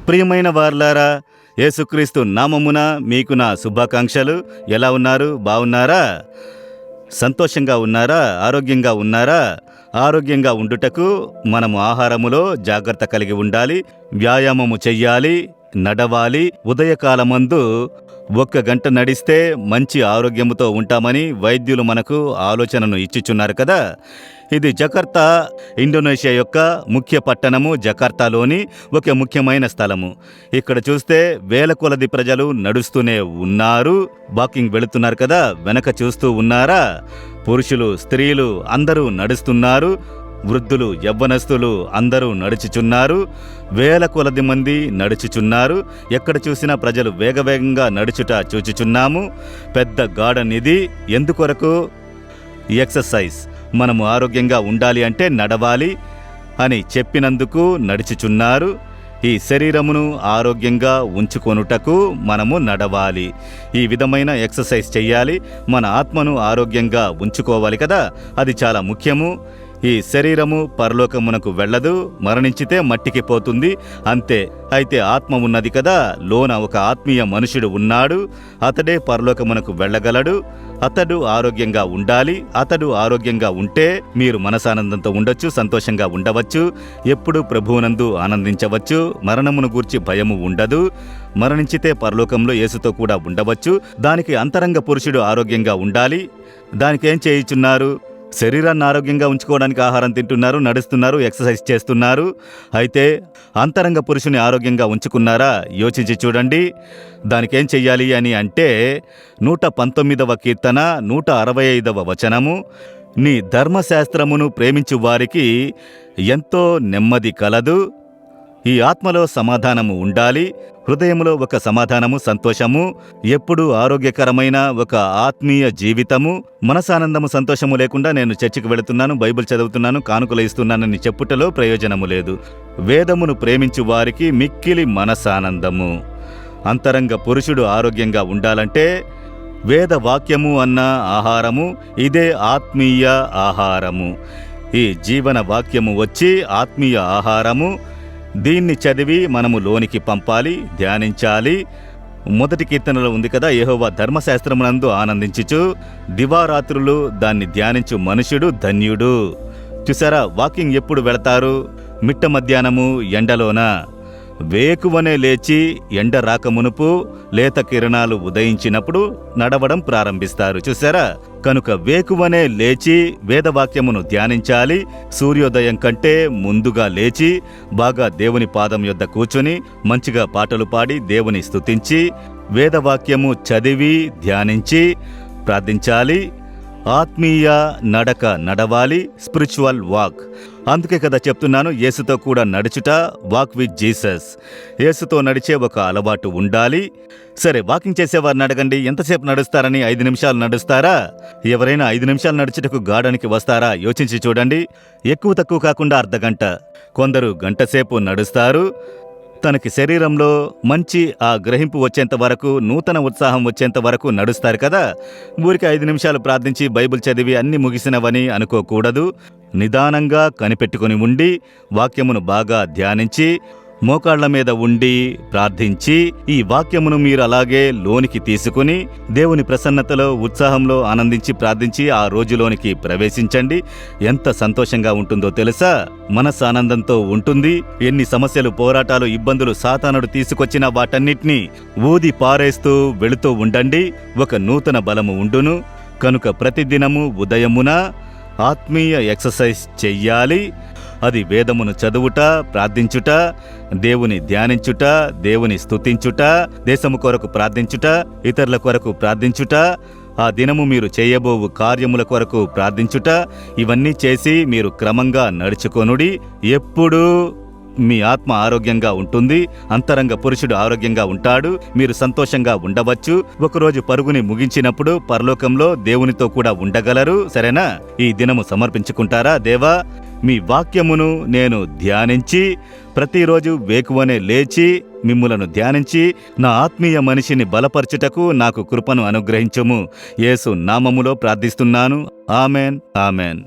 ప్రియమైన వారలారా, యేసుక్రీస్తు నామమున మీకు నా శుభాకాంక్షలు. ఎలా ఉన్నారు? బాగున్నారా? సంతోషంగా ఉన్నారా? ఆరోగ్యంగా ఉన్నారా? ఆరోగ్యంగా ఉండుటకు మనము ఆహారములో జాగ్రత్త కలిగి ఉండాలి, వ్యాయామము చెయ్యాలి, నడవాలి. ఉదయకాలమందు 1 గంట నడిస్తే మంచి ఆరోగ్యముతో ఉంటామని వైద్యులు మనకు ఆలోచనను ఇచ్చిచున్నారు కదా. ఇది జకర్తా, ఇండోనేషియా యొక్క ముఖ్య పట్టణము. జకార్తాలోని ఒక ముఖ్యమైన స్థలము. ఇక్కడ చూస్తే వేల కొలది ప్రజలు నడుస్తూనే ఉన్నారు, వాకింగ్ వెళుతున్నారు కదా. వెనక చూస్తూ ఉన్నారా? పురుషులు, స్త్రీలు అందరూ నడుస్తున్నారు. వృద్ధులు, యవ్వనస్తులు అందరూ నడుచుచున్నారు. వేల కొలది మంది నడుచుచున్నారు. ఎక్కడ చూసినా ప్రజలు వేగవేగంగా నడుచుట చూచుచున్నాము. పెద్ద గార్డెన్ ఇది. ఎందుకొరకు? ఎక్సర్సైజ్. మనము ఆరోగ్యంగా ఉండాలి అంటే నడవాలి అని చెప్పినందుకు నడుచుచున్నారు. ఈ శరీరమును ఆరోగ్యంగా ఉంచుకొనుటకు మనము నడవాలి. ఈ విధమైన ఎక్సర్సైజ్ చెయ్యాలి. మన ఆత్మను ఆరోగ్యంగా ఉంచుకోవాలి కదా. అది చాలా ముఖ్యము. ఈ శరీరము పరలోకమునకు వెళ్ళదు, మరణించితే మట్టికి పోతుంది, అంతే. అయితే ఆత్మ ఉన్నది కదా, లోన ఒక ఆత్మీయ మనుషుడు ఉన్నాడు. అతడే పరలోకమునకు వెళ్ళగలడు. అతడు ఆరోగ్యంగా ఉండాలి. అతడు ఆరోగ్యంగా ఉంటే మీరు మనసానందంతో ఉండొచ్చు, సంతోషంగా ఉండవచ్చు, ఎప్పుడు ప్రభువునందు ఆనందించవచ్చు. మరణమును గూర్చి భయము ఉండదు. మరణించితే పరలోకంలో యేసుతో కూడా ఉండవచ్చు. దానికి అంతరంగ పురుషుడు ఆరోగ్యంగా ఉండాలి. దానికేం చేయుచున్నారు? శరీరాన్ని ఆరోగ్యంగా ఉంచుకోవడానికి ఆహారం తింటున్నారు, నడుస్తున్నారు, ఎక్సర్సైజ్ చేస్తున్నారు. అయితే అంతరంగ పురుషుని ఆరోగ్యంగా ఉంచుకున్నారా? యోచించి చూడండి. దానికేం చెయ్యాలి అని అంటే 119వ కీర్తన 165వ వచనము, నీ ధర్మశాస్త్రమును ప్రేమించు వారికి ఎంతో నెమ్మది కలదు. ఈ ఆత్మలో సమాధానము ఉండాలి. హృదయంలో ఒక సమాధానము, సంతోషము, ఎప్పుడూ ఆరోగ్యకరమైన ఒక ఆత్మీయ జీవితము. మనసానందము, సంతోషము లేకుండా నేను చర్చికి వెళుతున్నాను, బైబిల్ చదువుతున్నాను, కానుకలు ఇస్తున్నానని చెప్పుటలో ప్రయోజనము లేదు. వేదమును ప్రేమించు వారికి మిక్కిలి మనసానందము. అంతరంగ పురుషుడు ఆరోగ్యంగా ఉండాలంటే వేద వాక్యము అన్న ఆహారము, ఇదే ఆత్మీయ ఆహారము. ఈ జీవన వాక్యము వచ్చి ఆత్మీయ ఆహారము. దీన్ని చదివి మనము లోనికి పంపాలి, ధ్యానించాలి. 1 కీర్తనలో ఉంది కదా, యెహోవా ధర్మశాస్త్రమునందు ఆనందించుచు దివారాత్రులు దాన్ని ధ్యానించు మనుషుడు ధన్యుడు. చూసారా? వాకింగ్ ఎప్పుడు వెళతారు? మిట్ట మధ్యాహ్నము ఎండలోన. వేకువనే లేచి ఎండ రాకమునుపు లేత కిరణాలు ఉదయించినప్పుడు నడవడం ప్రారంభిస్తారు. చూసారా? కనుక వేకువనే లేచి వేదవాక్యమును ధ్యానించాలి. సూర్యోదయం కంటే ముందుగా లేచి బాగా దేవుని పాదం యొద్ద కూర్చుని మంచిగా పాటలు పాడి దేవుని స్తుతించి వేదవాక్యము చదివి ధ్యానించి ప్రార్థించాలి. ఆత్మీయ నడక నడవాలి, స్పిరిచువల్ వాక్. అందుకే కదా చెప్తున్నాను, యేసుతో కూడా నడుచుట, వాక్ విత్ జీసస్. యేసుతో నడిచే ఒక అలవాటు ఉండాలి. సరే, వాకింగ్ చేసేవారిని అడగండి, ఎంతసేపు నడుస్తారని. 5 నిమిషాలు నడుస్తారా? ఎవరైనా 5 నిమిషాలు నడుచుటకు గార్డెన్కి వస్తారా? యోచించి చూడండి. ఎక్కువ తక్కువ కాకుండా అర్ధగంట. కొందరు గంటసేపు నడుస్తారు. తనకి శరీరంలో మంచి ఆ గ్రహింపు వచ్చేంత వరకు, నూతన ఉత్సాహం వచ్చేంత వరకు నడుస్తారు కదా. ఊరికి 5 నిమిషాలు ప్రార్థించి బైబిల్ చదివి అన్ని ముగిసినవని అనుకోకూడదు. నిదానంగా కనిపెట్టుకుని ఉండి వాక్యమును బాగా ధ్యానించి మోకాళ్ల మీద ఉండి ప్రార్థించి ఈ వాక్యమును మీరు అలాగే లోనికి తీసుకుని దేవుని ప్రసన్నతలో, ఉత్సాహంలో ఆనందించి ప్రార్థించి ఆ రోజులోనికి ప్రవేశించండి. ఎంత సంతోషంగా ఉంటుందో తెలుసా? మనస్సు ఆనందంతో ఉంటుంది. ఎన్ని సమస్యలు, పోరాటాలు, ఇబ్బందులు సాతానుడు తీసుకొచ్చినా వాటన్నిటినీ ఊది పారేస్తూ వెళుతూ ఉండండి. ఒక నూతన బలము ఉండును. కనుక ప్రతిదినము ఉదయమున ఆత్మీయ ఎక్సర్సైజ్ చెయ్యాలి. అది వేదమును చదువుట, ప్రార్థించుట, దేవుని ధ్యానించుట, దేవుని స్తుతించుట, దేశము కొరకు ప్రార్థించుట, ఇతరుల కొరకు ప్రార్థించుట, ఆ దినము మీరు చేయబోవు కార్యముల కొరకు ప్రార్థించుట. ఇవన్నీ చేసి మీరు క్రమంగా నడుచుకొనుడి. ఎప్పుడూ మీ ఆత్మ ఆరోగ్యంగా ఉంటుంది. అంతరంగ పురుషుడు ఆరోగ్యంగా ఉంటాడు. మీరు సంతోషంగా ఉండవచ్చు. ఒకరోజు పరుగుని ముగించినప్పుడు పరలోకంలో దేవునితో కూడా ఉండగలరు. సరేనా? ఈ దినము సమర్పించుకుంటారా? దేవా, మీ వాక్యమును నేను ధ్యానించి ప్రతిరోజు వేకువనే లేచి మిమ్ములను ధ్యానించి నా ఆత్మీయ మనిషిని బలపరచుటకు నాకు కృపను అనుగ్రహించుము. యేసు నామములో ప్రార్థిస్తున్నాను. Amen, amen.